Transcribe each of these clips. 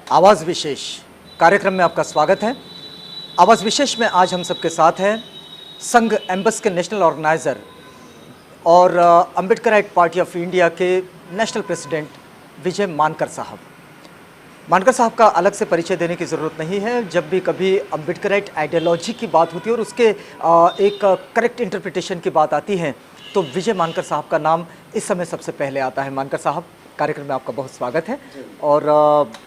आवाज़ विशेष कार्यक्रम में आपका स्वागत है। आवाज़ विशेष में आज हम सबके साथ हैं संघ एम्बस के नेशनल ऑर्गेनाइज़र और अम्बेडकराइट पार्टी ऑफ इंडिया के नेशनल प्रेसिडेंट विजय मानकर साहब। मानकर साहब का अलग से परिचय देने की ज़रूरत नहीं है। जब भी कभी अम्बेडकराइट आइडियोलॉजी की बात होती है और उसके एक करेक्ट इंटरप्रिटेशन की बात आती है तो विजय मानकर साहब का नाम इस समय सबसे पहले आता है। मानकर साहब, कार्यक्रम में आपका बहुत स्वागत है और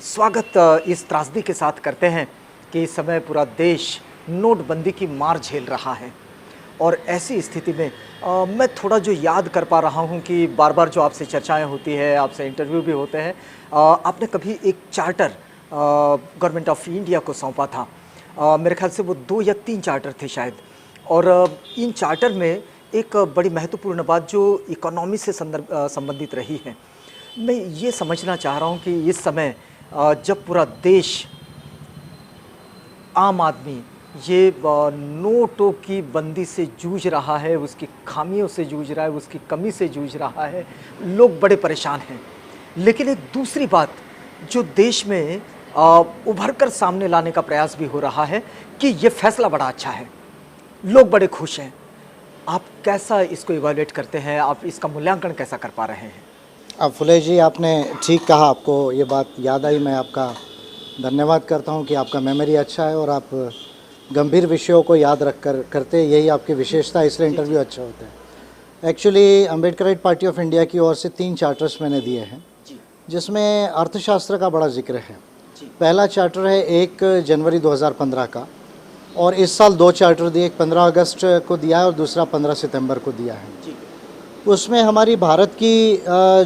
स्वागत इस त्रासदी के साथ करते हैं कि इस समय पूरा देश नोटबंदी की मार झेल रहा है और ऐसी स्थिति में मैं थोड़ा जो याद कर पा रहा हूं कि बार बार जो आपसे चर्चाएं होती है, आपसे इंटरव्यू भी होते हैं, आपने कभी एक चार्टर गवर्नमेंट ऑफ इंडिया को सौंपा था। मेरे ख्याल से वो 2 या 3 चार्टर थे शायद, और इन चार्टर में एक बड़ी महत्वपूर्ण बात जो इकोनॉमी से संबंधित रही है। मैं ये समझना चाह रहा हूँ कि इस समय जब पूरा देश, आम आदमी ये नोटों की बंदी से जूझ रहा है, उसकी खामियों से जूझ रहा है, उसकी कमी से जूझ रहा है, लोग बड़े परेशान हैं। लेकिन एक दूसरी बात जो देश में उभर कर सामने लाने का प्रयास भी हो रहा है कि ये फैसला बड़ा अच्छा है, लोग बड़े खुश हैं। आप कैसा इसको इवैल्यूएट करते हैं? आप इसका मूल्यांकन कैसा कर पा रहे हैं? अब फुले जी, आपने ठीक कहा, आपको ये बात याद आई। मैं आपका धन्यवाद करता हूँ कि आपका मेमोरी अच्छा है और आप गंभीर विषयों को याद रख कर करते, यही आपकी विशेषता है, इसलिए इंटरव्यू अच्छा होता है। Actually Ambedkarite party of India की ओर से 3 चार्टर्स मैंने दिए हैं जिसमें अर्थशास्त्र का बड़ा जिक्र है। पहला चार्टर है 1 जनवरी 2015 का, और इस साल 2 चार्टर दिए, एक 15 अगस्त को दिया है और दूसरा 15 सितंबर को दिया है। उसमें हमारी भारत की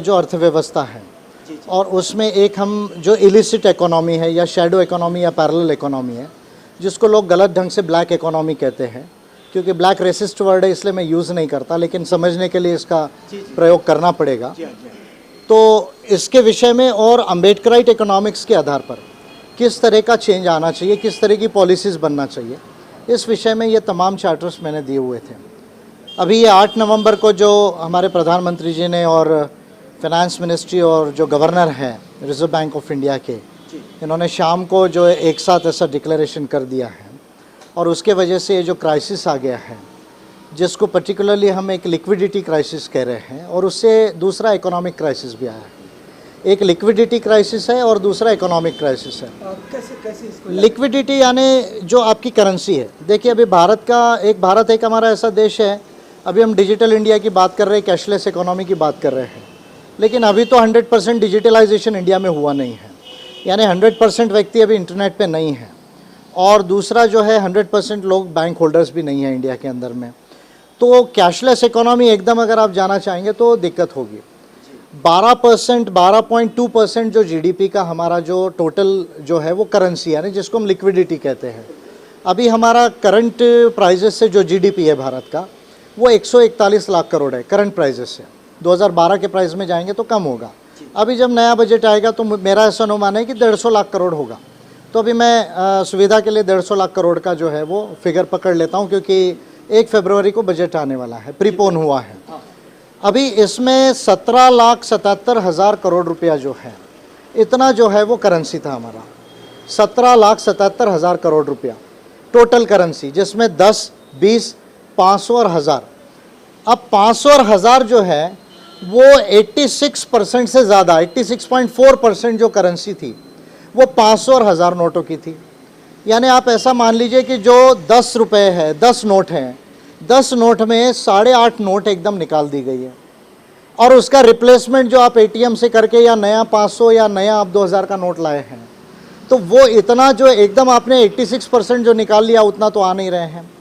जो अर्थव्यवस्था है और उसमें एक हम जो इलिसिट इकोनॉमी है या शैडो इकोनॉमी या पैरेलल इकोनॉमी है, जिसको लोग गलत ढंग से ब्लैक इकोनॉमी कहते हैं, क्योंकि ब्लैक रेसिस्ट वर्ड है इसलिए मैं यूज़ नहीं करता, लेकिन समझने के लिए इसका प्रयोग करना पड़ेगा। तो इसके विषय में और अम्बेडकराइट इकोनॉमिक्स के आधार पर किस तरह का चेंज आना चाहिए, किस तरह की पॉलिसीज़ बनना चाहिए, इस विषय में ये तमाम चार्टर्स मैंने दिए हुए थे। अभी ये 8 नवंबर को जो हमारे प्रधानमंत्री जी ने और फाइनेंस मिनिस्ट्री और जो गवर्नर हैं रिजर्व बैंक ऑफ इंडिया के, इन्होंने शाम को जो एक साथ ऐसा डिक्लेरेशन कर दिया है, और उसके वजह से ये जो क्राइसिस आ गया है, जिसको पर्टिकुलरली हम एक लिक्विडिटी क्राइसिस कह रहे हैं, और उससे दूसरा इकोनॉमिक क्राइसिस भी आया है। एक लिक्विडिटी क्राइसिस है और दूसरा इकोनॉमिक क्राइसिस है। कैसे इसको लिक्विडिटी यानी जो आपकी करेंसी है। देखिए, अभी भारत एक हमारा ऐसा देश है, अभी हम डिजिटल इंडिया की बात कर रहे हैं, कैशलेस इकोनॉमी की बात कर रहे हैं, लेकिन अभी तो 100% डिजिटलाइजेशन इंडिया में हुआ नहीं है, यानी 100% व्यक्ति अभी इंटरनेट पे नहीं है, और दूसरा जो है 100% लोग बैंक होल्डर्स भी नहीं है इंडिया के अंदर में। तो कैशलेस इकोनॉमी एकदम अगर आप जाना चाहेंगे तो दिक्कत होगी। 12.2% जो जीडीपी का हमारा जो टोटल जो है वो करेंसी है, जिसको हम लिक्विडिटी कहते हैं। अभी हमारा करंट प्राइजेस से जो जीडीपी है भारत का, वो 141 लाख करोड़ है करंट प्राइजेस से। 2012 के प्राइस में जाएंगे तो कम होगा। अभी जब नया बजट आएगा तो मेरा ऐसा अनुमान है कि 150 लाख करोड़ होगा। तो अभी मैं सुविधा के लिए 150 लाख करोड़ का जो है वो फिगर पकड़ लेता हूँ, क्योंकि 1 फरवरी को बजट आने वाला है, प्रीपोन हुआ है। अभी इसमें 17,77,000 करोड़ रुपया जो है, इतना जो है वो करेंसी था हमारा। 17,77,000 करोड़ रुपया टोटल करेंसी, जिसमें 10, 20, 500 और 1000। अब 500 और 1000 जो है वो 86% से ज़्यादा, 86.4% जो करेंसी थी वो 500 और 1000 नोटों की थी। यानी आप ऐसा मान लीजिए कि जो 10 रुपये है, 10 नोट हैं, 10 नोट में 8.5 नोट एकदम निकाल दी गई है, और उसका रिप्लेसमेंट जो आप एटीएम से करके या नया 500 या नया आप 2000 का नोट लाए हैं, तो वो इतना जो एकदम आपने 86% जो निकाल लिया उतना तो आ नहीं रहे हैं।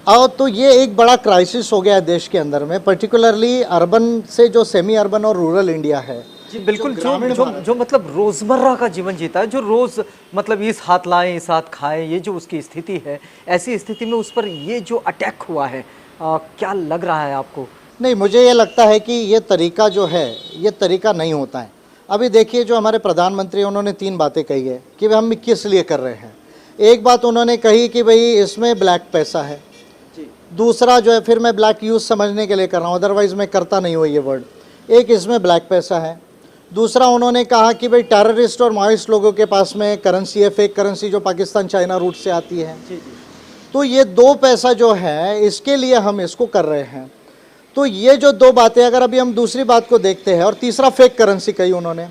और तो ये एक बड़ा क्राइसिस हो गया है देश के अंदर में, पर्टिकुलरली अर्बन से जो सेमी अर्बन और रूरल इंडिया है। जी बिल्कुल, जो मतलब रोज़मर्रा का जीवन जीता है, जो रोज़ मतलब इस हाथ लाएं इस हाथ खाएं, ये जो उसकी स्थिति है, ऐसी स्थिति में उस पर ये जो अटैक हुआ है, क्या लग रहा है आपको? नहीं, मुझे ये लगता है कि ये तरीका जो है, ये तरीका नहीं होता है। अभी देखिए, जो हमारे प्रधानमंत्री, उन्होंने 3 बातें कही है कि हम किस लिए कर रहे हैं। एक बात उन्होंने कही कि भाई इसमें ब्लैक पैसा है। दूसरा जो है, फिर मैं ब्लैक यूज़ समझने के लिए कर रहा हूँ, अदरवाइज़ मैं करता नहीं हूँ ये वर्ड। एक, इसमें ब्लैक पैसा है। दूसरा उन्होंने कहा कि भाई टेररिस्ट और माओइस्ट लोगों के पास में करेंसी है, फेक करेंसी जो पाकिस्तान चाइना रूट से आती है। तो ये दो पैसा जो है इसके लिए हम इसको कर रहे हैं। तो ये जो दो बातें, अगर अभी हम दूसरी बात को देखते हैं, और तीसरा फेक करेंसी कही उन्होंने,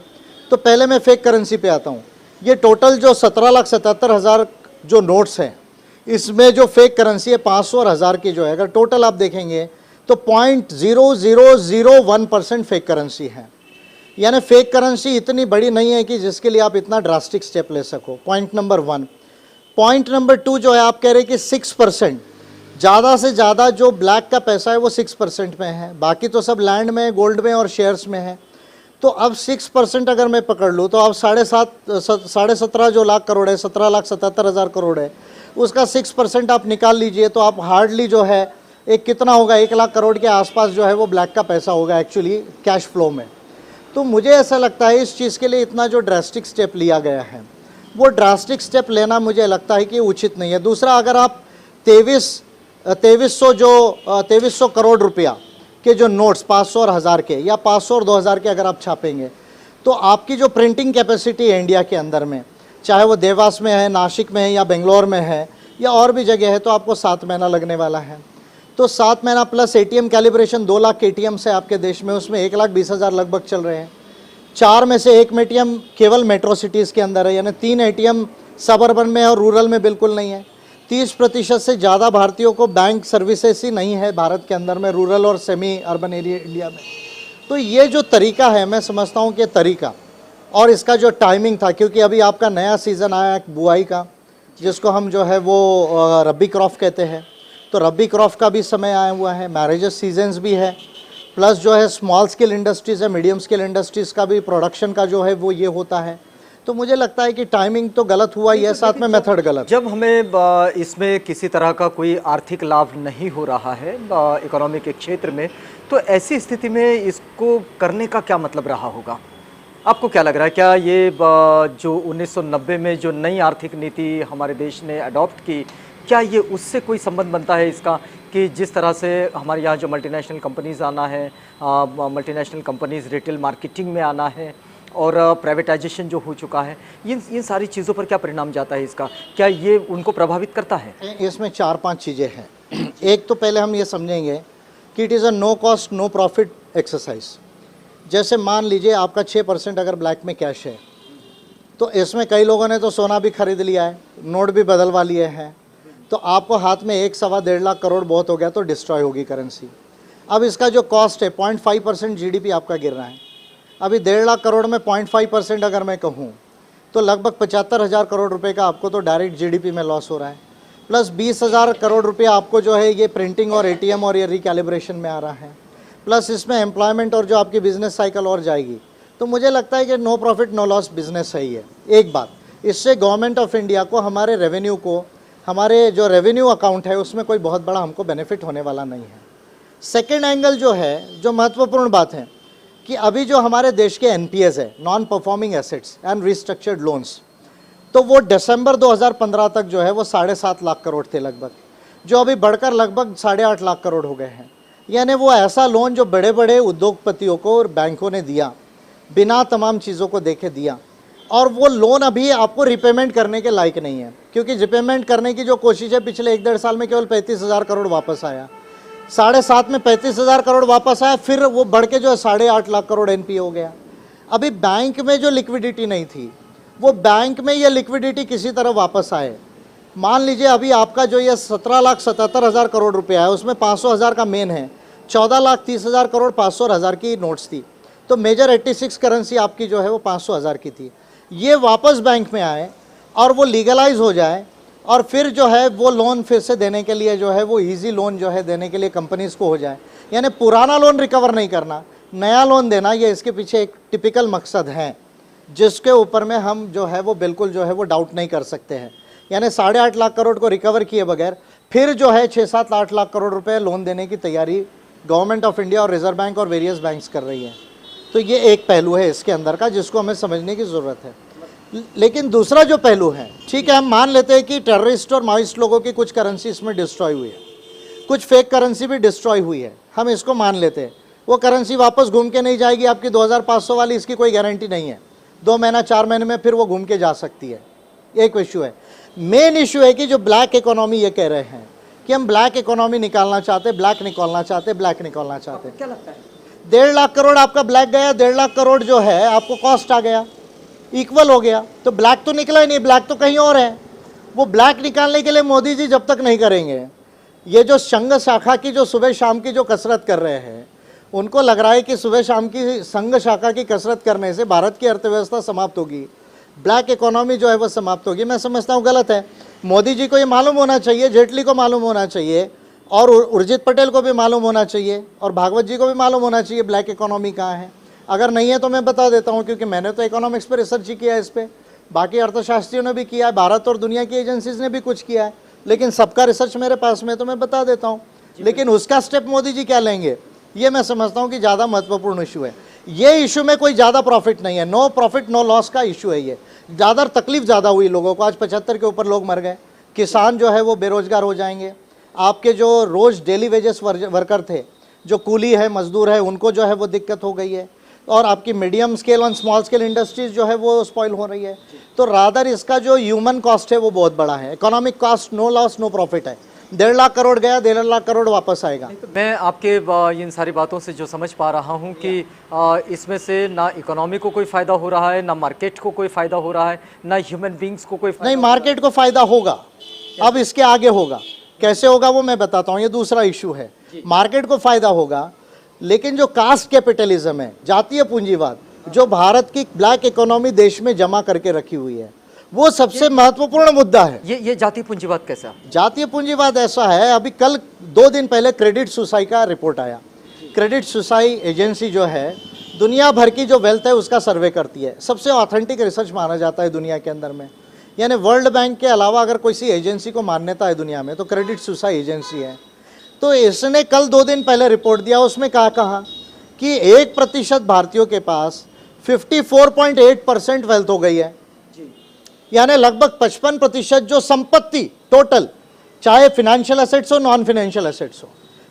तो पहले मैं फेक करेंसी पे आता हूँ। ये टोटल जो 17,77,000 जो नोट्स हैं, इसमें जो फेक करेंसी है 500 और 1000 की जो है, अगर टोटल आप देखेंगे तो 0.0001% फेक करेंसी है। यानी फेक करेंसी इतनी बड़ी नहीं है कि जिसके लिए आप इतना ड्रास्टिक स्टेप ले सको। Point number 1। पॉइंट नंबर 2 जो है, आप कह रहे हैं कि 6%, ज़्यादा से ज़्यादा जो ब्लैक का पैसा है वो 6% में है, बाकी तो सब लैंड में, गोल्ड में और शेयर्स में है। तो अब 6% अगर मैं पकड़ लूँ तो अब 17.5 जो लाख करोड़ है, 17,77,000 करोड़ है, उसका 6% आप निकाल लीजिए तो आप हार्डली जो है एक कितना होगा, 1 लाख करोड़ के आसपास जो है वो ब्लैक का पैसा होगा एक्चुअली कैश फ्लो में। तो मुझे ऐसा लगता है इस चीज़ के लिए इतना जो ड्रास्टिक स्टेप लिया गया है, वो ड्रास्टिक स्टेप लेना मुझे लगता है कि उचित नहीं है। दूसरा, अगर आप 2300 करोड़ रुपया के जो नोट्स 500 और 1000 के, या 500 और 2000 के अगर आप छापेंगे, तो आपकी जो प्रिंटिंग कैपेसिटी है इंडिया के अंदर में, चाहे वो देवास में है, नासिक में है, या बेंगलोर में है, या और भी जगह है, तो आपको 7 महीना लगने वाला है। तो 7 महीना plus ATM calibration, 2 lakh ATMs है आपके देश में, उसमें 1,20,000 लगभग चल रहे हैं। 4 में से 1 ATM केवल मेट्रो सिटीज़ के अंदर है, यानी 3 ATM सबअर्बन में और रूरल में बिल्कुल नहीं है। 30% से ज़्यादा भारतीयों को बैंक सर्विसेज ही नहीं है भारत के अंदर में, रूरल और सेमी अर्बन एरिया इंडिया में। तो ये जो तरीका है, मैं समझता हूँ कि तरीका और इसका जो टाइमिंग था, क्योंकि अभी आपका नया सीज़न आया बुआई का, जिसको हम जो है वो रबी क्रॉप कहते हैं, तो रबी क्रॉप का भी समय आया हुआ है, मैरिजेस सीजन्स भी है, प्लस जो है स्मॉल स्केल इंडस्ट्रीज़ है, मीडियम स्केल इंडस्ट्रीज़ का भी प्रोडक्शन का जो है वो ये होता है। तो मुझे लगता है कि टाइमिंग तो गलत हुआ ही है, साथ में मेथड गलत। जब हमें इसमें किसी तरह का कोई आर्थिक लाभ नहीं हो रहा है इकोनॉमी के क्षेत्र में, तो ऐसी स्थिति में इसको करने का क्या मतलब रहा होगा? आपको क्या लग रहा है, क्या ये जो 1990 में जो नई आर्थिक नीति हमारे देश ने अडॉप्ट की, क्या ये उससे कोई संबंध बनता है इसका, कि जिस तरह से हमारे यहाँ जो मल्टीनेशनल कंपनीज़ आना है, मल्टीनेशनल कंपनीज़ रिटेल मार्केटिंग में आना है, और प्राइवेटाइजेशन जो हो चुका है, इन सारी चीज़ों पर क्या परिणाम जाता है इसका? क्या ये उनको प्रभावित करता है? इसमें 4-5 चीज़ें हैं। एक तो पहले हम ये समझेंगे कि it is a no cost no profit exercise. जैसे मान लीजिए आपका 6% अगर ब्लैक में कैश है, तो इसमें कई लोगों ने तो सोना भी खरीद लिया है, नोट भी बदलवा लिए हैं, तो आपको हाथ में 1-1.25 लाख करोड़ बहुत हो गया तो डिस्ट्रॉय होगी करेंसी। अब इसका जो कॉस्ट है 0.5% GDP आपका गिर रहा है। अभी 1.5 लाख करोड़ में 0.5% अगर मैं कहूँ तो लगभग 75,000 करोड़ रुपए का आपको तो डायरेक्ट GDP में लॉस हो रहा है, प्लस 20,000 करोड़ रुपये आपको जो है ये प्रिंटिंग और ATM और ये रिकैलिब्रेशन में आ रहा है, प्लस इसमें एम्प्लॉयमेंट और जो आपकी बिजनेस साइकिल और जाएगी। तो मुझे लगता है कि no profit no loss business सही है। एक बात, इससे गवर्नमेंट ऑफ इंडिया को, हमारे रेवेन्यू को, हमारे जो रेवेन्यू अकाउंट है उसमें कोई बहुत बड़ा हमको बेनिफिट होने वाला नहीं है। सेकेंड एंगल जो है, जो महत्वपूर्ण बात है, कि अभी जो हमारे देश के NPAs है, non performing assets and restructured loans, तो वो दिसंबर 2015 तक जो है वो 7.5 लाख करोड़ थे लगभग, जो अभी बढ़कर लगभग 8.5 लाख करोड़ हो गए हैं। यानी वो ऐसा लोन जो बड़े बड़े उद्योगपतियों को और बैंकों ने दिया, बिना तमाम चीज़ों को देखे दिया, और वो लोन अभी आपको रिपेमेंट करने के लायक नहीं है, क्योंकि रिपेमेंट करने की जो कोशिश है पिछले 1-1.5 साल में केवल 35,000 करोड़ वापस आया। 7.5 में 35,000 करोड़ वापस आया, फिर वो बढ़ के जो है 8.5 लाख करोड़ NPA हो गया। अभी बैंक में जो लिक्विडिटी नहीं थी, वो बैंक में ये लिक्विडिटी किसी तरह वापस आए। मान लीजिए अभी आपका जो ये 17,77,000 करोड़ रुपया है, उसमें 500,000 का मेन है, 14,30,000 करोड़ 500 और 1000 की नोट्स थी, तो मेजर 86 करेंसी आपकी जो है वो 500,000 की थी। ये वापस बैंक में आए और वो लीगलाइज हो जाए, और फिर जो है वो लोन फिर से देने के लिए जो है वो इजी लोन जो है देने के लिए कंपनीज़ को हो जाए। यानी पुराना लोन रिकवर नहीं करना, नया लोन देना, ये इसके पीछे एक टिपिकल मकसद है, जिसके ऊपर में हम जो है वो बिल्कुल जो है वो डाउट नहीं कर सकते हैं। यानी 8.5 लाख करोड़ को रिकवर किए बगैर फिर जो है 6-7-8 लाख करोड़ रुपए लोन देने की तैयारी गवर्नमेंट ऑफ इंडिया और रिजर्व बैंक और वेरियस बैंक्स कर रही है। तो ये एक पहलू है इसके अंदर का, जिसको हमें समझने की ज़रूरत है। लेकिन दूसरा जो पहलू है, ठीक है, हम मान लेते हैं कि टेररिस्ट और माओइस्ट लोगों की कुछ करेंसी इसमें डिस्ट्रॉय हुई है, कुछ फेक करेंसी भी डिस्ट्रॉय हुई है, हम इसको मान लेते हैं। वो करेंसी वापस घूम के नहीं जाएगी आपकी 2500 वाली, इसकी कोई गारंटी नहीं है। 2 महीना 4 महीने में फिर वो घूम के जा सकती है। एक इशू है। मेन इशू है कि जो ब्लैक इकोनॉमी ये कह रहे हैं कि हम ब्लैक इकोनॉमी निकालना चाहते, ब्लैक निकालना चाहते, ब्लैक निकालना चाहते। क्या लगता है? 1.5 लाख करोड़ आपका ब्लैक गया, 1.5 लाख करोड़ जो है आपको कॉस्ट आ गया, इक्वल हो गया। तो ब्लैक तो निकला ही नहीं, ब्लैक तो कहीं और है। वो ब्लैक निकालने के लिए मोदी जी जब तक नहीं करेंगे, ये जो संघ शाखा की जो सुबह शाम की जो कसरत कर रहे हैं, उनको लग रहा है कि सुबह शाम की संघ शाखा की कसरत करने से भारत की अर्थव्यवस्था समाप्त होगी, ब्लैक इकोनॉमी जो है वो समाप्त होगी। मैं समझता हूँ गलत है। मोदी जी को ये मालूम होना चाहिए, जेटली को मालूम होना चाहिए, और उर्जित पटेल को भी मालूम होना चाहिए, और भागवत जी को भी मालूम होना चाहिए ब्लैक इकोनॉमी कहाँ है। अगर नहीं है तो मैं बता देता हूँ, क्योंकि मैंने तो इकोनॉमिक्स पे रिसर्च ही किया है, इस पर बाकी अर्थशास्त्रियों ने भी किया है, भारत और दुनिया की एजेंसीज ने भी कुछ किया है, लेकिन सबका रिसर्च मेरे पास में, तो मैं बता देता हूँ। लेकिन उसका स्टेप मोदी जी क्या लेंगे, ये मैं समझता हूँ कि ज़्यादा महत्वपूर्ण इशू है। ये इशू में कोई ज़्यादा प्रॉफिट नहीं है, नो प्रॉफिट नो लॉस का इशू है ये। ज़्यादा तकलीफ ज़्यादा हुई लोगों को, आज 75 के ऊपर लोग मर गए, किसान जो है वो बेरोजगार हो जाएंगे, आपके जो रोज़ डेली वेजेस वर्कर थे, जो कूली है, मजदूर है, उनको जो है वो दिक्कत हो गई है, और आपकी मीडियम स्केल और स्मॉल स्केल इंडस्ट्रीज जो है वो स्पॉइल हो रही है। तो रादर इसका जो ह्यूमन कॉस्ट है वो बहुत बड़ा है। Economic cost no loss no profit है। 1.5 लाख करोड़ गया, 1.5 लाख करोड़ वापस आएगा। मैं आपके इन सारी बातों से जो समझ पा रहा हूँ कि इसमें से ना इकोनॉमी को कोई फ़ायदा हो रहा है, ना मार्केट को कोई फ़ायदा हो रहा है, ना ह्यूमन बींग्स को कोई नहीं, मार्केट को फ़ायदा होगा, अब इसके आगे होगा। कैसे होगा वो मैं बताता हूँ, ये दूसरा इशू है। मार्केट को फ़ायदा होगा, लेकिन जो कास्ट कैपिटलिज्म है, जातीय पूंजीवाद, जो भारत की ब्लैक इकोनॉमी देश में जमा करके रखी हुई है, वो सबसे महत्वपूर्ण मुद्दा है। ये जातीय पूंजीवाद कैसा? जातीय पूंजीवाद ऐसा है, अभी कल 2 दिन पहले क्रेडिट सुसाई का रिपोर्ट आया। क्रेडिट सुसाई एजेंसी जो है दुनिया भर की जो वेल्थ है उसका सर्वे करती है, सबसे ऑथेंटिक रिसर्च माना जाता है दुनिया के अंदर में। यानी वर्ल्ड बैंक के अलावा अगर किसी एजेंसी को मान्यता है दुनिया में तो क्रेडिट सुसाई एजेंसी है। तो इसने कल 2 दिन पहले रिपोर्ट दिया, उसमें कहा कि 1% भारतीयों के पास 54.8% वेल्थ हो गई है, यानी लगभग 55% जो संपत्ति टोटल, चाहे फिनेंशियल एसेट्स हो, नॉन फिनेंशियल एसेट्स हो,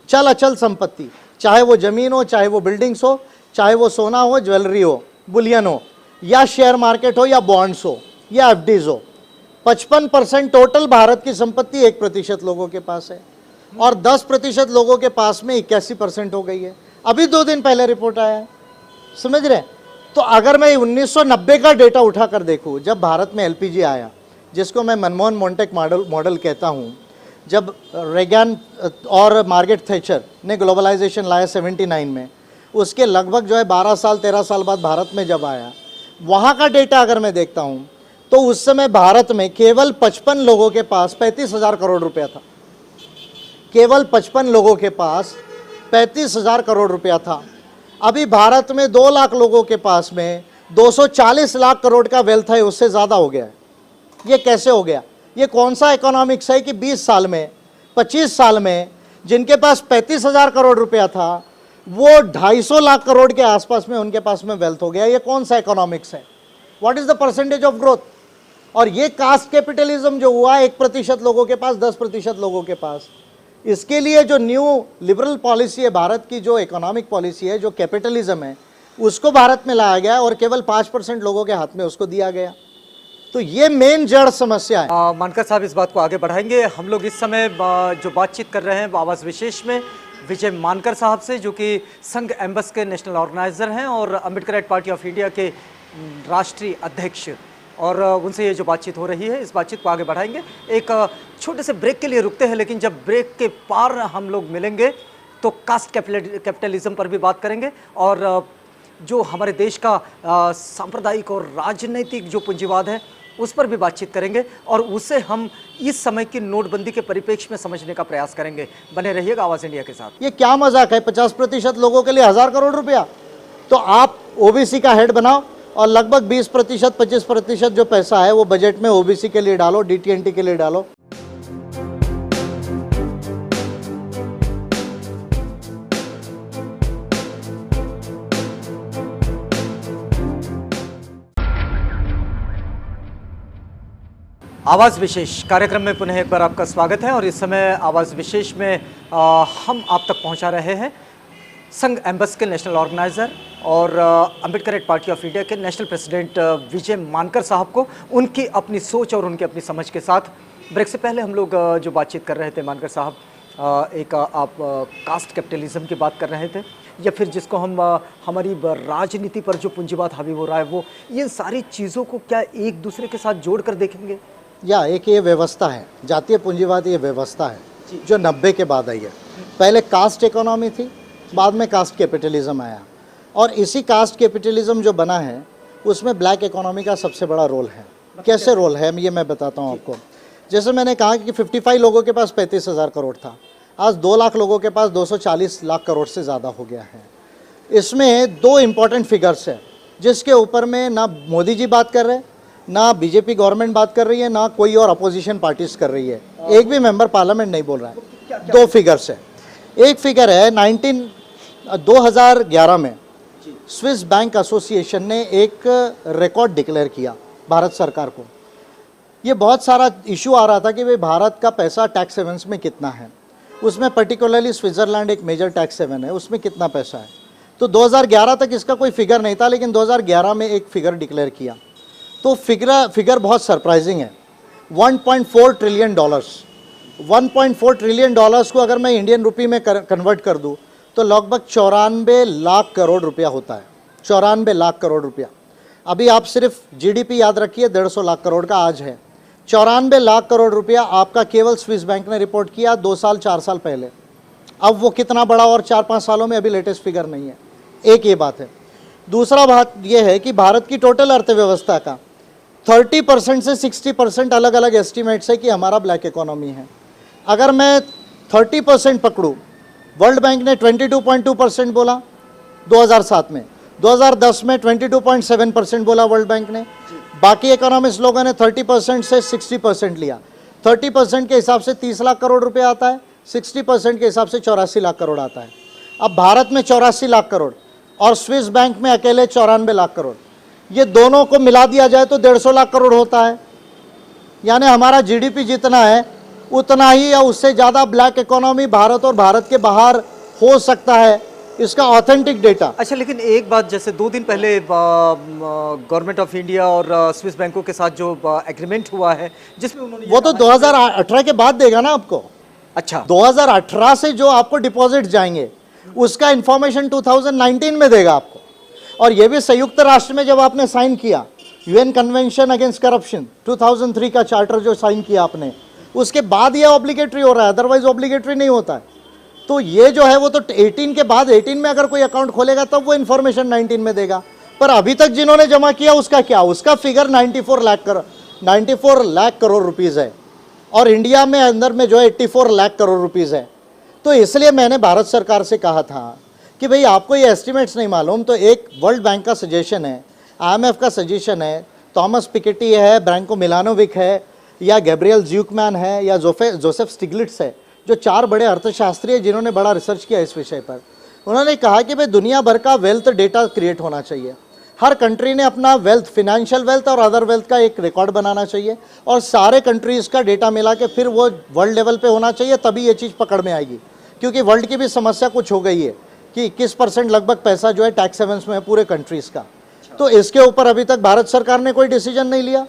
चल अचल संपत्ति, चाहे वो जमीन हो, चाहे वो बिल्डिंग्स हो, चाहे वो सोना हो, ज्वेलरी हो, बुलियन हो, या शेयर मार्केट हो, या बॉन्ड्स हो, या एफडीज हो, 55% टोटल भारत की संपत्ति 1% लोगों के पास है, और 10% लोगों के पास में 81% हो गई है। अभी 2 दिन पहले रिपोर्ट आया है, समझ रहे हैं? तो अगर मैं 1990 का डेटा उठाकर देखूं, जब भारत में एलपीजी आया, जिसको मैं मनमोहन मोन्टेक मॉडल कहता हूं, जब रेगन और मार्गरेट थैचर ने ग्लोबलाइजेशन लाया 79 में, उसके लगभग जो है 12 साल 13 साल बाद भारत में जब आया, वहाँ का डेटा अगर मैं देखता हूँ तो उस समय भारत में केवल 55 लोगों के पास 35,000 करोड़ रुपया था। केवल 55 लोगों के पास 35,000 करोड़ रुपया था। अभी भारत में 2 लाख लोगों के पास में 240 लाख करोड़ का वेल्थ है, उससे ज़्यादा हो गया है। ये कैसे हो गया? ये कौन सा इकोनॉमिक्स है कि 20 साल में 25 साल में जिनके पास 35,000 करोड़ रुपया था वो 250 लाख करोड़ के आसपास में उनके पास में वेल्थ हो गया? ये कौन सा इकोनॉमिक्स है? What is the percentage of growth? और ये कास्ट कैपिटलिज्म जो हुआ 1% लोगों के पास, 10% लोगों के पास, इसके लिए जो न्यू लिबरल पॉलिसी है भारत की, जो इकोनॉमिक पॉलिसी है, जो कैपिटलिज्म है, उसको भारत में लाया गया और केवल 5% लोगों के हाथ में उसको दिया गया। तो ये मेन जड़ समस्या है। मानकर साहब इस बात को आगे बढ़ाएंगे। हम लोग इस समय जो बातचीत कर रहे हैं आवाज़ विशेष में विजय मानकर साहब से, जो कि संघ एम्बस के नेशनल ऑर्गेनाइजर हैं और अम्बेडकराइट पार्टी ऑफ इंडिया के राष्ट्रीय अध्यक्ष, और उनसे ये जो बातचीत हो रही है, इस बातचीत को आगे बढ़ाएंगे। एक छोटे से ब्रेक के लिए रुकते हैं, लेकिन जब ब्रेक के पार हम लोग मिलेंगे तो कास्ट कैपिटलिज्म पर भी बात करेंगे, और जो हमारे देश का सांप्रदायिक और राजनीतिक जो पूंजीवाद है उस पर भी बातचीत करेंगे, और उसे हम इस समय की नोटबंदी के परिप्रेक्ष्य में समझने का प्रयास करेंगे। बने रहिएगा आवाज़ इंडिया के साथ। ये क्या मजाक है? 50% लोगों के लिए 1000 करोड़ रुपया? तो आप ओबीसी का हेड बनाओ और लगभग 20% 25% जो पैसा है वो बजट में ओबीसी के लिए डालो, डीटीएनटी के लिए डालो। आवाज़ विशेष कार्यक्रम में पुनः एक बार आपका स्वागत है, और इस समय आवाज़ विशेष में हम आप तक पहुंचा रहे हैं संघ एम्बस के नेशनल ऑर्गेनाइज़र और अम्बेडकर पार्टी ऑफ इंडिया के नेशनल प्रेसिडेंट विजय मानकर साहब को उनकी अपनी सोच और उनकी अपनी समझ के साथ ब्रेक से पहले हम लोग जो बातचीत कर रहे थे मानकर साहब, एक आप कास्ट कैपिटलिज्म की बात कर रहे थे या फिर जिसको हम हमारी राजनीति पर जो पूंजीवाद हावी हो रहा है वो, ये सारी चीज़ों को क्या एक दूसरे के साथ जोड़ कर देखेंगे? या एक ये व्यवस्था है, जातीय पूंजीवाद ये व्यवस्था है जो 90 के बाद आई है। पहले कास्ट इकोनॉमी थी, बाद में कास्ट कैपिटलिज्म आया, और इसी कास्ट कैपिटलिज्म जो बना है उसमें ब्लैक इकोनॉमी का सबसे बड़ा रोल है। कैसे रोल है ये मैं बताता हूँ आपको। जैसे मैंने कहा कि 55 लोगों के पास 35,000 करोड़ था, आज 2 लाख लोगों के पास 240 लाख करोड़ से ज़्यादा हो गया है। इसमें 2 इम्पॉर्टेंट फिगर्स है जिसके ऊपर में ना मोदी जी बात कर रहे हैं, ना बीजेपी गवर्नमेंट बात कर रही है, ना कोई और अपोजिशन पार्टीज कर रही है, एक भी मेंबर पार्लियामेंट नहीं बोल रहा है। 2 फिगर्स है। एक फिगर है 2011 में स्विस बैंक एसोसिएशन ने एक रिकॉर्ड डिक्लेयर किया भारत सरकार को। ये बहुत सारा इशू आ रहा था कि भाई भारत का पैसा टैक्स हेवंस में कितना है, उसमें पर्टिकुलरली स्विट्ज़रलैंड एक मेजर टैक्स हेवन है, उसमें कितना पैसा है। तो 2011 तक इसका कोई फिगर नहीं था, लेकिन 2011 में एक फिगर डिक्लेयर किया। तो फिगर बहुत सरप्राइजिंग है, $1.4 ट्रिलियन। 1.4 ट्रिलियन डॉलर्स को अगर मैं इंडियन रुपी में कन्वर्ट कर दूँ तो लगभग 94 लाख करोड़ रुपया होता है। 94 लाख करोड़ रुपया। अभी आप सिर्फ जीडीपी याद रखिए, 150 लाख करोड़ का आज है। 94 लाख करोड़ रुपया आपका केवल स्विस बैंक ने रिपोर्ट किया 2 साल 4 साल पहले। अब वो कितना बड़ा और 4-5 सालों में अभी लेटेस्ट फिगर नहीं है। एक ये बात है। दूसरा बात ये है कि भारत की टोटल अर्थव्यवस्था का 30% से 60% अलग अलग एस्टिमेट्स है कि हमारा ब्लैक इकोनॉमी है। अगर मैं 30% पकड़ूँ, वर्ल्ड बैंक ने 22.2% बोला 2007 में, 2010 में 22.7% बोला वर्ल्ड बैंक ने। बाकी इकोनॉमिस्ट लोगों ने 30% से 60% लिया। 30% के हिसाब से 30 लाख करोड़ रुपए आता है, 60% के हिसाब से 84 लाख करोड़ आता है। अब भारत में 84 लाख करोड़ और स्विस बैंक में अकेले 94 लाख करोड़, ये दोनों को मिला दिया जाए तो 150 लाख करोड़ होता है। यानी हमारा जीडीपी जितना है उतना ही या उससे ज़्यादा ब्लैक इकोनॉमी भारत और भारत के बाहर हो सकता है। इसका ऑथेंटिक डेटा। अच्छा, लेकिन एक बात, जैसे 2 दिन पहले गवर्नमेंट ऑफ इंडिया और स्विस बैंकों के साथ जो एग्रीमेंट हुआ है जिसमें उन्होंने वो तो 2018 के बाद देगा ना आपको। अच्छा, 2018 से जो आपको डिपॉजिट जाएंगे उसका इंफॉर्मेशन 2019 में देगा आपको। और ये भी संयुक्त राष्ट्र में जब आपने साइन किया यूएन कन्वेंशन अगेंस्ट करप्शन 2003 का चार्टर जो साइन किया आपने, उसके बाद ये ऑब्लिगेटरी हो रहा है, अदरवाइज ऑब्लिगेटरी नहीं होता है। तो ये जो है वो तो 18 के बाद 18 में अगर कोई अकाउंट खोलेगा तब वो इन्फॉर्मेशन 19 में देगा। पर अभी तक जिन्होंने जमा किया उसका क्या, उसका फिगर 94 लाख करोड़ रुपीज़ है और इंडिया में अंदर में जो है 84 लाख करोड़ रुपीज़ है। तो इसलिए मैंने भारत सरकार से कहा था कि भाई आपको ये एस्टिमेट्स नहीं मालूम, तो एक वर्ल्ड बैंक का सजेशन है, IMF का सजेशन है, थॉमस पिकेटी है, ब्रैंको मिलानोविक है, या गैब्रियल ज़्यूकमैन है, या जोसेफ स्टिग्लिट्स है, जो 4 बड़े अर्थशास्त्री हैं जिन्होंने बड़ा रिसर्च किया इस विषय पर। उन्होंने कहा कि भाई दुनिया भर का वेल्थ डेटा क्रिएट होना चाहिए। हर कंट्री ने अपना वेल्थ, फिनेंशियल वेल्थ और अदर वेल्थ का एक रिकॉर्ड बनाना चाहिए और सारे कंट्रीज़ का डेटा मिला के फिर वो वर्ल्ड लेवल पे होना चाहिए, तभी ये चीज़ पकड़ में आएगी। क्योंकि वर्ल्ड की भी समस्या कुछ हो गई है कि 21% लगभग पैसा जो है टैक्स हेवंस में है पूरे कंट्रीज़ का। तो इसके ऊपर अभी तक भारत सरकार ने कोई डिसीजन नहीं लिया।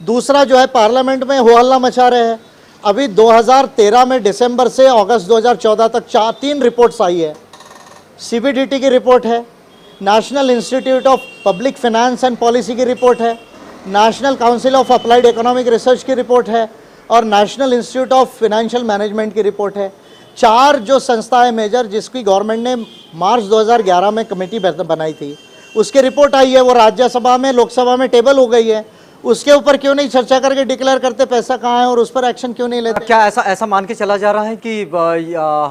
दूसरा जो है पार्लियामेंट में हो हल्ला मचा रहे हैं। अभी 2013 में दिसंबर से अगस्त 2014 तक 3 रिपोर्ट्स आई है। CBDT की रिपोर्ट है, national institute of public finance and policy की रिपोर्ट है, national council of applied economic research की रिपोर्ट है और national institute of financial management की रिपोर्ट है। 4 जो संस्था है मेजर जिसकी गवर्नमेंट ने मार्च 2011 में कमेटी बनाई थी, उसकी रिपोर्ट आई है। वो राज्यसभा में, लोकसभा में टेबल हो गई है। उसके ऊपर क्यों नहीं चर्चा करके डिक्लेयर करते पैसा कहाँ है और उस पर एक्शन क्यों नहीं लेते? क्या ऐसा मान के चला जा रहा है कि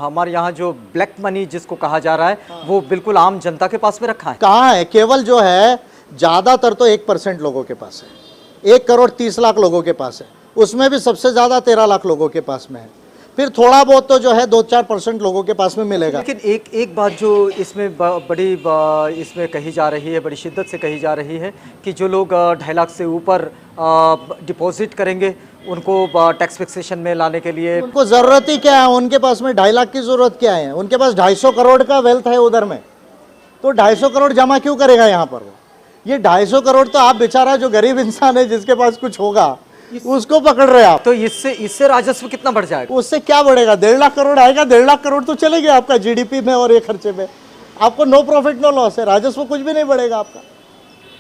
हमारे यहाँ जो ब्लैक मनी जिसको कहा जा रहा है वो बिल्कुल आम जनता के पास में रखा है? कहाँ है? केवल जो है ज़्यादातर तो 1% लोगों के पास है। 1 करोड़ 30 लाख लोगों के पास है, उसमें भी सबसे ज़्यादा 13 लाख लोगों के पास में है। फिर थोड़ा बहुत तो जो है 2-4% लोगों के पास में मिलेगा। लेकिन एक बात जो इसमें बड़ी इसमें कही जा रही है, बड़ी शिद्दत से कही जा रही है कि जो लोग 2.5 लाख से ऊपर डिपॉजिट करेंगे उनको टैक्स फिक्सेशन में लाने के लिए उनको ज़रूरत ही क्या है, उनके पास में 2.5 लाख की ज़रूरत क्या है, उनके पास 250 करोड़ का वेल्थ है उधर में, तो 250 करोड़ जमा क्यों करेगा यहाँ पर वो? ये 250 करोड़ तो आप बेचारा जो गरीब इंसान है जिसके पास कुछ होगा उसको पकड़ रहे आप। तो इससे राजस्व कितना बढ़ जाएगा? उससे क्या बढ़ेगा? 1.5 लाख करोड़ आएगा, 1.5 लाख करोड़ तो चले गए आपका जीडीपी में और ये खर्चे में, आपको नो प्रॉफिट नो लॉस है, राजस्व कुछ भी नहीं बढ़ेगा आपका।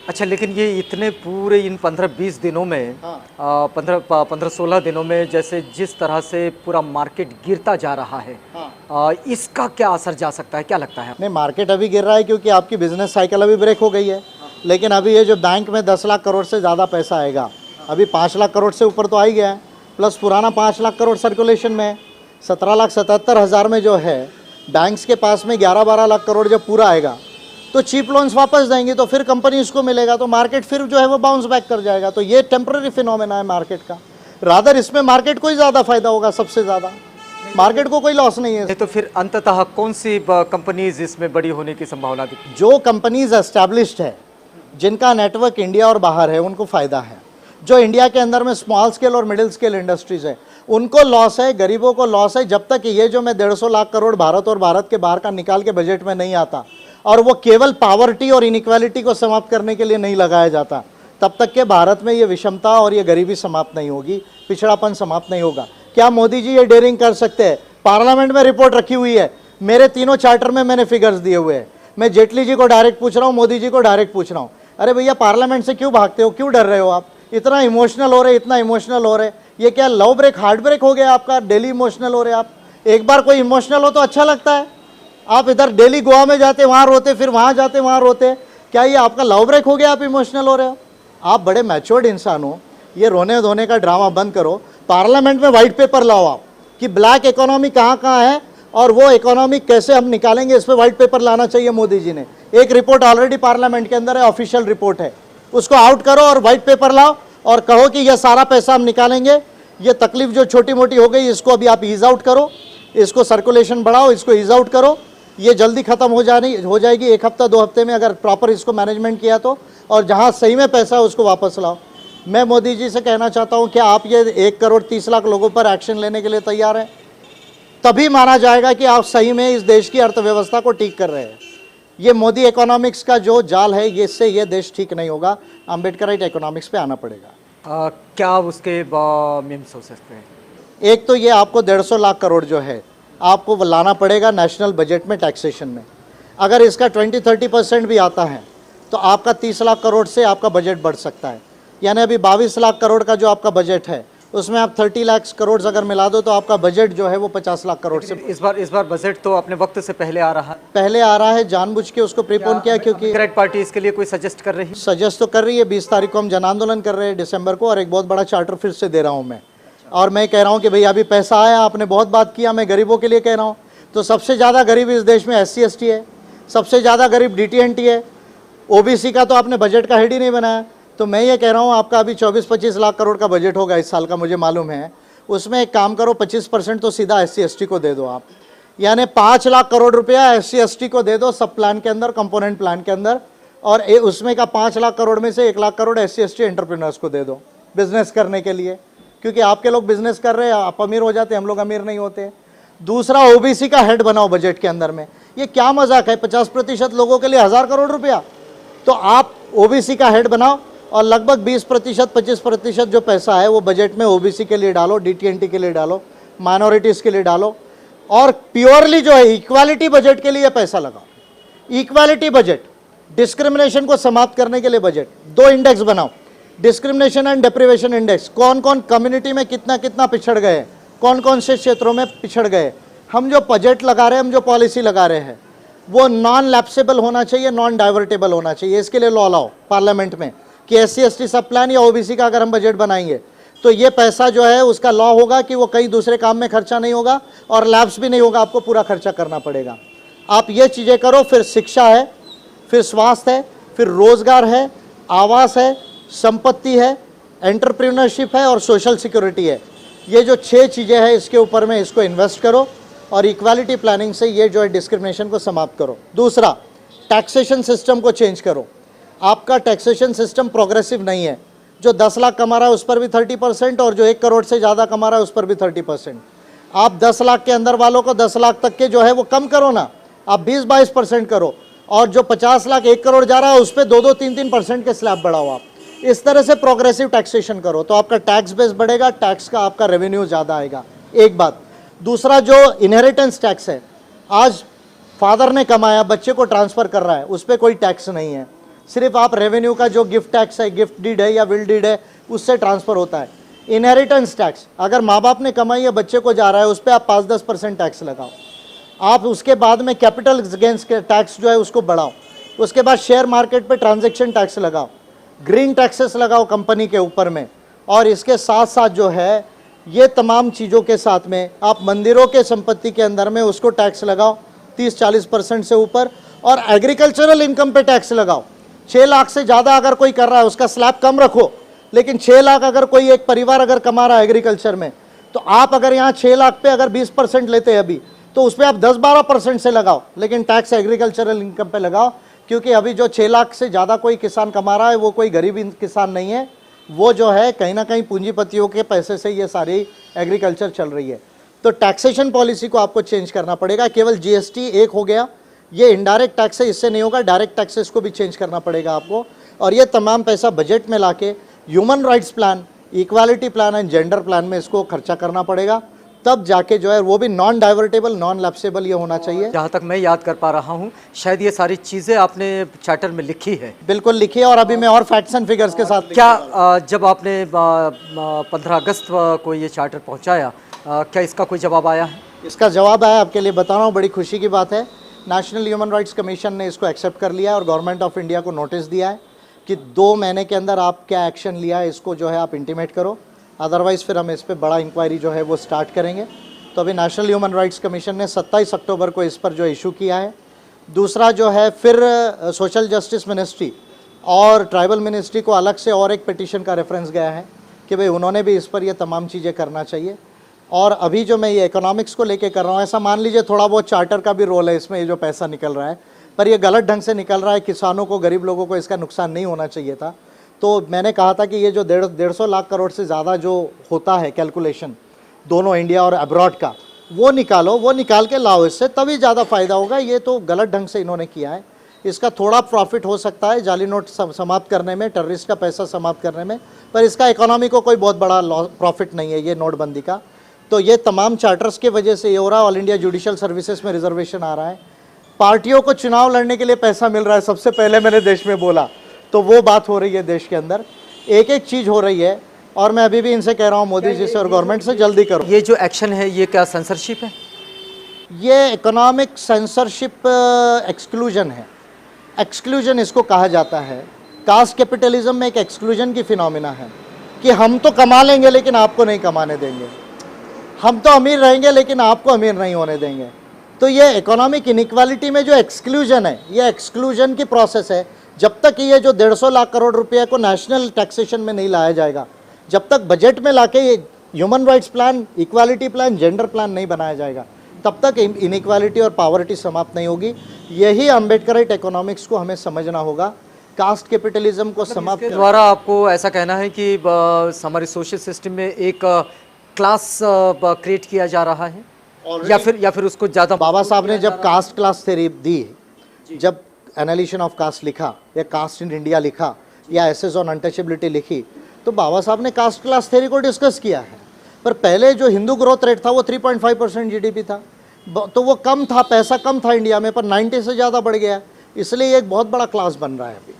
अच्छा, लेकिन ये इतने पूरे इन 15-20 दिनों में, 15-16 दिनों में जैसे जिस तरह से पूरा मार्केट गिरता जा रहा है, इसका क्या असर जा सकता है, क्या लगता है? नहीं, मार्केट अभी गिर रहा है क्योंकि आपकी बिजनेस साइकिल अभी ब्रेक हो गई है, लेकिन अभी ये जो बैंक में 10 लाख करोड़ से ज़्यादा पैसा आएगा, अभी 5 लाख करोड़ से ऊपर तो आ ही गया है, प्लस पुराना 5 लाख करोड़ सर्कुलेशन में है, 17,77,000 में जो है बैंक्स के पास में 11-12 लाख करोड़ जब पूरा आएगा तो चीप लोन्स वापस देंगे, तो फिर कंपनी इसको मिलेगा, तो मार्केट फिर जो है वो बाउंस बैक कर जाएगा। तो ये टेम्पररी फिनोमेना है मार्केट का, रादर इसमें मार्केट को ही ज़्यादा फायदा होगा, सबसे ज़्यादा मार्केट को कोई लॉस नहीं है। तो फिर अंततः कौन सी कंपनीज इसमें बड़ी होने की संभावना दिखती है? जो कंपनीज एस्टैब्लिश्ड है, जिनका नेटवर्क इंडिया और बाहर है, उनको फ़ायदा है। जो इंडिया के अंदर में स्मॉल स्केल और मिडिल स्केल इंडस्ट्रीज़ है उनको लॉस है, गरीबों को लॉस है। जब तक ये जो मैं 150 लाख करोड़ भारत और भारत के बाहर का निकाल के बजट में नहीं आता और वो केवल पावर्टी और इनइक्वालिटी को समाप्त करने के लिए नहीं लगाया जाता, तब तक के भारत में ये विषमता और ये गरीबी समाप्त नहीं होगी, पिछड़ापन समाप्त नहीं होगा। क्या मोदी जी ये डेयरिंग कर सकते हैं? पार्लियामेंट में रिपोर्ट रखी हुई है, मेरे तीनों चार्टर में मैंने फिगर्स दिए हुए हैं। मैं जेटली जी को डायरेक्ट पूछ रहा हूँ, मोदी जी को डायरेक्ट पूछ रहा हूँ, अरे भैया पार्लियामेंट से क्यों भागते हो, क्यों डर रहे हो आप, इतना इमोशनल हो रहे, इतना इमोशनल हो रहे? ये क्या लव ब्रेक हार्ट ब्रेक हो गया आपका? डेली इमोशनल हो रहे आप। एक बार कोई इमोशनल हो तो अच्छा लगता है, आप इधर डेली गोवा में जाते वहाँ रोते, फिर वहाँ जाते वहाँ रोते, क्या ये आपका लव ब्रेक हो गया? आप इमोशनल हो रहे हो? आप बड़े मैच्योर्ड इंसान हो, ये रोने धोने का ड्रामा बंद करो। पार्लियामेंट में वाइट पेपर लाओ आप कि ब्लैक इकोनॉमी कहाँ कहाँ है और वो इकोनॉमी कैसे हम निकालेंगे, इस पर वाइट पेपर लाना चाहिए मोदी जी ने। एक रिपोर्ट ऑलरेडी पार्लियामेंट के अंदर है, ऑफिशियल रिपोर्ट है, उसको आउट करो और वाइट पेपर लाओ और कहो कि यह सारा पैसा हम निकालेंगे, ये तकलीफ जो छोटी मोटी हो गई इसको अभी आप ईज आउट करो, इसको सर्कुलेशन बढ़ाओ, इसको ईज आउट करो, ये जल्दी ख़त्म हो जाएगी 1 हफ्ता 2 हफ्ते में अगर प्रॉपर इसको मैनेजमेंट किया तो। और जहाँ सही में पैसा है उसको वापस लाओ। मैं मोदी जी से कहना चाहता हूँ कि आप ये 1 करोड़ 30 लाख लोगों पर एक्शन लेने के लिए तैयार हैं, तभी माना जाएगा कि आप सही में इस देश की अर्थव्यवस्था को ठीक कर रहे हैं। ये मोदी इकोनॉमिक्स का जो जाल है, ये इससे ये देश ठीक नहीं होगा, अम्बेडकराइट इकोनॉमिक्स पे आना पड़ेगा। क्या उसके मीम्स हो सकते हैं? एक तो ये आपको 150 लाख करोड़ जो है आपको लाना पड़ेगा नेशनल बजट में टैक्सेशन में। अगर इसका 20-30% भी आता है तो आपका 30 लाख करोड़ से आपका बजट बढ़ सकता है। यानी अभी 22 लाख करोड़ का जो आपका बजट है उसमें आप 30 लाख करोड़ अगर मिला दो तो आपका बजट जो है वो 50 लाख करोड़ से। इस बार बजट तो अपने वक्त से पहले आ रहा है, जानबूझ के उसको प्रीपोन किया क्योंकि डेमोक्रेट पार्टी इसके लिए कोई सजेस्ट कर रही है? सजेस्ट तो कर रही है। 20 तारीख को हम जन आंदोलन कर रहे हैं दिसंबर को, और एक बहुत बड़ा चार्टर फिर से दे रहा हूँ मैं। और मैं कह रहा हूँ कि भाई अभी पैसा आया, आपने बहुत बात किया, मैं गरीबों के लिए कह रहा हूँ। तो सबसे ज़्यादा गरीब इस देश में SC/ST है, सबसे ज़्यादा गरीब DT/NT है, OBC का तो आपने बजट का हेड ही नहीं बनाया। तो मैं ये कह रहा हूँ आपका अभी 24-25 लाख करोड़ का बजट होगा इस साल का, मुझे मालूम है। उसमें एक काम करो, 25% तो सीधा SC/ST को दे दो आप, यानी 5 लाख करोड़ रुपया SC/ST को दे दो सब प्लान के अंदर, कंपोनेंट प्लान के अंदर। और उसमें का 5 लाख करोड़ में से 1 लाख करोड़ SC/ST एंटरप्रेन्योर्स को दे दो बिजनेस करने के लिए, क्योंकि आपके लोग बिजनेस कर रहे हैं, आप अमीर हो जाते, हम लोग अमीर नहीं होते। दूसरा, OBC का हेड बनाओ बजट के अंदर में। ये क्या मजाक है, 50% लोगों के लिए 1000 करोड़ रुपया? तो आप OBC का हेड बनाओ और लगभग 20% 25% जो पैसा है वो बजट में OBC के लिए डालो, DT/NT के लिए डालो, माइनॉरिटीज़ के लिए डालो, और प्योरली जो है इक्वालिटी बजट के लिए पैसा लगाओ। इक्वालिटी बजट, डिस्क्रिमिनेशन को समाप्त करने के लिए बजट। 2 इंडेक्स बनाओ, डिस्क्रिमिनेशन एंड डिप्रिवेशन इंडेक्स, कौन कौन कम्युनिटी में कितना कितना पिछड़ गए, कौन कौन से क्षेत्रों में पिछड़ गए। हम जो बजट लगा रहे हैं, हम जो पॉलिसी लगा रहे हैं, वो नॉन लैप्सेबल होना चाहिए, नॉन डाइवर्टेबल होना चाहिए। इसके लिए लॉ लाओ पार्लियामेंट में कि SC/ST सब प्लान या OBC का अगर हम बजट बनाएंगे तो ये पैसा जो है उसका लॉ होगा कि वो कई दूसरे काम में खर्चा नहीं होगा और लैप्स भी नहीं होगा, आपको पूरा खर्चा करना पड़ेगा। आप ये चीज़ें करो, फिर शिक्षा है, फिर स्वास्थ्य है, फिर रोजगार है, आवास है, संपत्ति है, एंटरप्रेन्योरशिप है और सोशल सिक्योरिटी है। ये जो 6 चीज़ें हैं इसके ऊपर में इसको इन्वेस्ट करो और इक्वालिटी प्लानिंग से ये जो है डिस्क्रिमिनेशन को समाप्त करो। दूसरा, टैक्सेशन सिस्टम को चेंज करो। आपका टैक्सेशन सिस्टम प्रोग्रेसिव नहीं है। जो 10 लाख कमा रहा है उस पर भी 30% और जो 1 करोड़ से ज़्यादा कमा रहा है उस पर भी 30%। आप 10 लाख के अंदर वालों को 10 लाख तक के जो है वो कम करो ना, आप 20-22% करो, और जो 50 लाख 1 करोड़ जा रहा है उस पर 2-2, 3-3% के स्लैब बढ़ाओ। आप इस तरह से प्रोग्रेसिव टैक्सेशन करो तो आपका टैक्स बेस बढ़ेगा, टैक्स का आपका रेवेन्यू ज़्यादा आएगा। एक बात। दूसरा, जो इनहेरिटेंस टैक्स है, आज फादर ने कमाया बच्चे को ट्रांसफ़र कर रहा है, उस पर कोई टैक्स नहीं है। सिर्फ आप रेवेन्यू का जो गिफ्ट टैक्स है, गिफ्ट डीड है या विल डीड है, उससे ट्रांसफ़र होता है। इनहेरिटेंस टैक्स, अगर माँ बाप ने कमाई है बच्चे को जा रहा है, उस पर आप 5-10% टैक्स लगाओ। आप उसके बाद में कैपिटल गेन्स के टैक्स जो है उसको बढ़ाओ। उसके बाद शेयर मार्केट पे ट्रांजैक्शन टैक्स लगाओ, ग्रीन टैक्सेस लगाओ कंपनी के ऊपर में, और इसके साथ साथ जो है ये तमाम चीज़ों के साथ में आप मंदिरों के संपत्ति के अंदर में उसको टैक्स लगाओ 30-40% से ऊपर, और एग्रीकल्चरल इनकम पे टैक्स लगाओ। 6 लाख से ज़्यादा अगर कोई कर रहा है उसका स्लैब कम रखो, लेकिन 6 लाख अगर कोई एक परिवार अगर कमा रहा है एग्रीकल्चर में, तो आप अगर यहाँ 6 लाख पे अगर 20% लेते हैं अभी, तो उस पर आप 10-12% से लगाओ, लेकिन टैक्स एग्रीकल्चरल इनकम पे लगाओ। क्योंकि अभी जो 6 लाख से ज़्यादा कोई किसान कमा रहा है वो कोई गरीब किसान नहीं है, वो जो है कहीं ना कहीं पूंजीपतियों के पैसे से ये सारी एग्रीकल्चर चल रही है। तो टैक्सेशन पॉलिसी को आपको चेंज करना पड़ेगा। केवल जीएसटी एक हो गया, ये इनडायरेक्ट टैक्स है, इससे नहीं होगा, डायरेक्ट टैक्सेस को भी चेंज करना पड़ेगा आपको। और ये तमाम पैसा बजट में लाके human rights plan, equality plan and gender plan में इसको खर्चा करना पड़ेगा, तब जाके जो है वो भी नॉन डाइवर्टेबल, नॉन लैप्सेबल ये होना चाहिए। जहाँ तक मैं याद कर पा रहा हूँ शायद ये सारी चीज़ें आपने चार्टर में लिखी है। बिल्कुल लिखी है, और अभी मैं और फैक्ट्स एंड फिगर्स के साथ क्या जब आपने 15 अगस्त को ये चार्टर पहुँचाया, क्या इसका कोई जवाब आया है? इसका जवाब आया, आपके लिए बता रहा हूँ, बड़ी खुशी की बात है। नेशनल ह्यूमन राइट्स कमीशन ने इसको एक्सेप्ट कर लिया और गवर्नमेंट ऑफ इंडिया को नोटिस दिया है कि 2 महीने के अंदर आप क्या एक्शन लिया है इसको जो है आप इंटीमेट करो, अदरवाइज़ फिर हम इस पर बड़ा इंक्वायरी जो है वो स्टार्ट करेंगे। तो अभी नेशनल ह्यूमन राइट्स कमीशन ने 27 अक्टूबर को इस पर जो इशू किया है। दूसरा जो है फिर सोशल जस्टिस मिनिस्ट्री और ट्राइबल मिनिस्ट्री को अलग से और एक पिटीशन का रेफरेंस गया है कि भाई उन्होंने भी इस पर ये तमाम चीज़ें करना चाहिए। और अभी जो मैं ये इकोनॉमिक्स को लेके कर रहा हूँ, ऐसा मान लीजिए थोड़ा बहुत चार्टर का भी रोल है इसमें, ये जो पैसा निकल रहा है, पर ये गलत ढंग से निकल रहा है, किसानों को, गरीब लोगों को इसका नुकसान नहीं होना चाहिए था। तो मैंने कहा था कि ये जो 150 लाख करोड़ से ज़्यादा जो होता है कैलकुलेशन दोनों इंडिया और अब्रॉड का, वो निकालो, वो निकाल के लाओ, इससे तभी ज़्यादा फ़ायदा होगा। ये तो गलत ढंग से इन्होंने किया है। इसका थोड़ा प्रॉफिट हो सकता है जाली नोट समाप्त करने में, टेररिस्ट का पैसा समाप्त करने में, पर इसका इकोनॉमी को कोई बहुत बड़ा प्रॉफिट नहीं है ये नोटबंदी का। तो ये तमाम चार्टर्स की वजह से ये हो रहा है। ऑल इंडिया जुडिशल सर्विसेज में रिजर्वेशन आ रहा है, पार्टियों को चुनाव लड़ने के लिए पैसा मिल रहा है, सबसे पहले मैंने देश में बोला, तो वो बात हो रही है देश के अंदर, एक एक चीज़ हो रही है। और मैं अभी भी इनसे कह रहा हूँ मोदी जी से और गवर्नमेंट से, जल्दी करो। ये जो एक्शन है ये क्या सेंसरशिप है? ये इकोनॉमिक सेंसरशिप एक्सक्लूजन है। एक्सक्लूजन इसको कहा जाता है। कास्ट कैपिटलिज्म में एक एक्सक्लूजन की फिनोमिना है कि हम तो कमा लेंगे लेकिन आपको नहीं कमाने देंगे, हम तो अमीर रहेंगे लेकिन आपको अमीर नहीं होने देंगे। तो ये इकोनॉमिक इनइक्वालिटी में जो एक्सक्लूजन है, ये एक्सक्लूजन की प्रोसेस है। जब तक ये जो 150 लाख करोड़ रुपये को नेशनल टैक्सेशन में नहीं लाया जाएगा, जब तक बजट में लाके ये human rights plan, equality plan, gender plan नहीं बनाया जाएगा, तब तक इनइक्वालिटी और पावर्टी समाप्त नहीं होगी। यही अम्बेडकराइट इकोनॉमिक्स को हमें समझना होगा। कास्ट कैपिटलिज्म को समाप्त द्वारा आपको ऐसा कहना है कि हमारे सोशल सिस्टम में एक क्लास क्रिएट किया जा रहा है, या फिर उसको ज़्यादा बाबा साहब ने जब कास्ट क्लास थ्योरी दी, जब एनालिसिस ऑफ कास्ट लिखा या कास्ट इन इंडिया लिखा या एसेस ऑन अनटचेबिलिटी लिखी, तो बाबा साहब ने कास्ट क्लास थ्योरी को डिस्कस किया है। पर पहले जो हिंदू ग्रोथ रेट था वो 3.5% जीडीपी था, तो वो कम था, पैसा कम था इंडिया में, पर 90 से ज़्यादा बढ़ गया, इसलिए एक बहुत बड़ा क्लास बन रहा है अभी।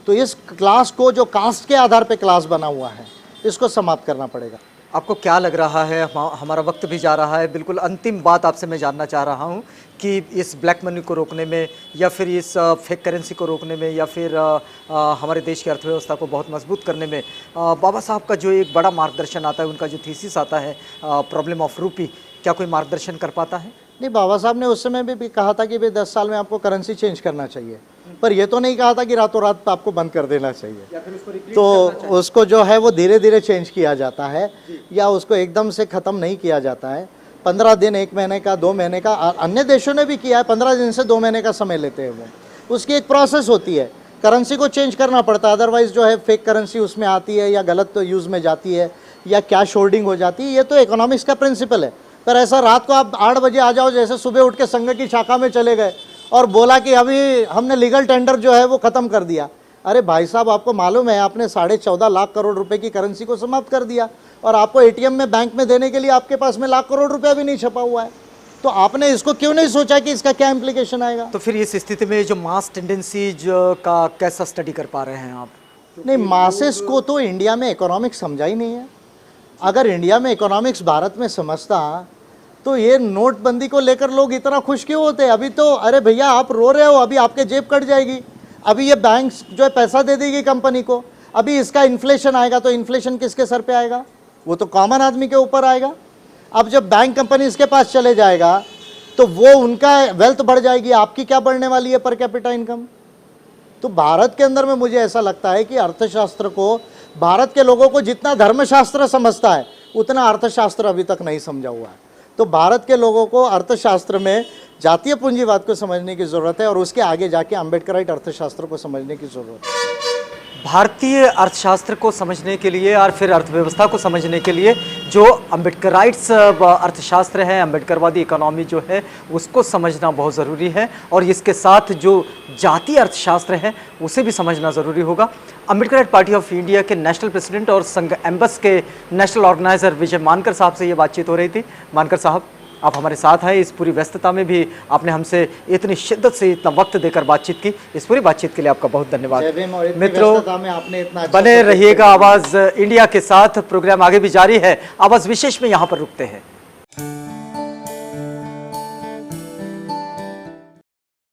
तो इस क्लास को, जो कास्ट के आधार पे क्लास बना हुआ है, इसको समाप्त करना पड़ेगा। आपको क्या लग रहा है, हमारा वक्त भी जा रहा है, बिल्कुल अंतिम बात आपसे मैं जानना चाह रहा हूं कि इस ब्लैक मनी को रोकने में, या फिर इस फेक करेंसी को रोकने में, या फिर हमारे देश की अर्थव्यवस्था को बहुत मजबूत करने में बाबा साहब का जो एक बड़ा मार्गदर्शन आता है, उनका जो थीसिस आता है प्रॉब्लम ऑफ रूपी, क्या कोई मार्गदर्शन कर पाता है? नहीं, बाबा साहब ने उस समय भी कहा था कि भाई 10 साल में आपको करेंसी चेंज करना चाहिए। पर ये तो नहीं कहा था कि रातों रात आपको बंद कर देना चाहिए। या फिर उसको repeat तो करना चाहिए। उसको जो है वो धीरे धीरे चेंज किया जाता है, या उसको एकदम से ख़त्म नहीं किया जाता है। 15 दिन, 1 महीने का, 2 महीने का, अन्य देशों ने भी किया है। 15 दिन से 2 महीने का समय लेते हैं वो। उसकी एक प्रोसेस होती है, करेंसी को चेंज करना पड़ता है, अदरवाइज़ जो है फेक करेंसी उसमें आती है या गलत यूज़ में जाती है या कैश होल्डिंग हो जाती है। ये तो इकोनॉमिक्स का प्रिंसिपल है। पर ऐसा रात को आप 8 बजे आ जाओ, जैसे सुबह उठ के संघ की शाखा में चले गए और बोला कि अभी हमने लीगल टेंडर जो है वो ख़त्म कर दिया। अरे भाई साहब, आपको मालूम है आपने 14.5 लाख करोड़ रुपए की करेंसी को समाप्त कर दिया, और आपको एटीएम में, बैंक में देने के लिए आपके पास में लाख करोड़ रुपया भी नहीं छपा हुआ है। तो आपने इसको क्यों नहीं सोचा कि इसका क्या इम्प्लीकेशन आएगा? तो फिर इस स्थिति में जो मास टेंडेंसीज का कैसा स्टडी कर पा रहे हैं आप? नहीं, मासेस को तो इंडिया में इकोनॉमिक्स समझा ही नहीं है। अगर इंडिया में इकोनॉमिक्स भारत में समझता तो ये नोटबंदी को लेकर लोग इतना खुश क्यों होते? अभी तो अरे भैया आप रो रहे हो, अभी आपके जेब कट जाएगी। अभी ये बैंक्स जो है पैसा दे देगी कंपनी को, अभी इसका इन्फ्लेशन आएगा तो इन्फ्लेशन किसके सर पे आएगा? वो तो कॉमन आदमी के ऊपर आएगा। अब जब बैंक कंपनी इसके पास चले जाएगा तो वो उनका वेल्थ बढ़ जाएगी, आपकी क्या बढ़ने वाली है पर कैपिटा इनकम? तो भारत के अंदर में मुझे ऐसा लगता है कि अर्थशास्त्र को, भारत के लोगों को जितना धर्मशास्त्र समझता है उतना अर्थशास्त्र अभी तक नहीं समझा हुआ है। तो भारत के लोगों को अर्थशास्त्र में जातीय पूंजीवाद को समझने की ज़रूरत है और उसके आगे जाके अम्बेडकराइट अर्थशास्त्र को समझने की ज़रूरत है। भारतीय अर्थशास्त्र को समझने के लिए और फिर अर्थव्यवस्था को समझने के लिए जो अम्बेडकराइट्स अर्थशास्त्र है, अम्बेडकरवादी इकोनॉमी जो है उसको समझना बहुत ज़रूरी है, और इसके साथ जो जातीय अर्थशास्त्र है उसे भी समझना ज़रूरी होगा। अम्बेडकराइट पार्टी ऑफ इंडिया के नेशनल प्रेसिडेंट और संघ एम्बस के नेशनल ऑर्गेनाइज़र विजय मानकर साहब से ये बातचीत हो रही थी। मानकर साहब, आप हमारे साथ हैं, इस पूरी व्यस्तता में भी आपने हमसे इतनी शिद्दत से इतना वक्त देकर बातचीत की। इस पूरी बातचीत के लिए आपका बहुत धन्यवाद। मित्रों, में आपने इतना बने रहिएगा आवाज़ इंडिया के साथ। प्रोग्राम आगे भी जारी है। आवाज़ विशेष में यहाँ पर रुकते हैं।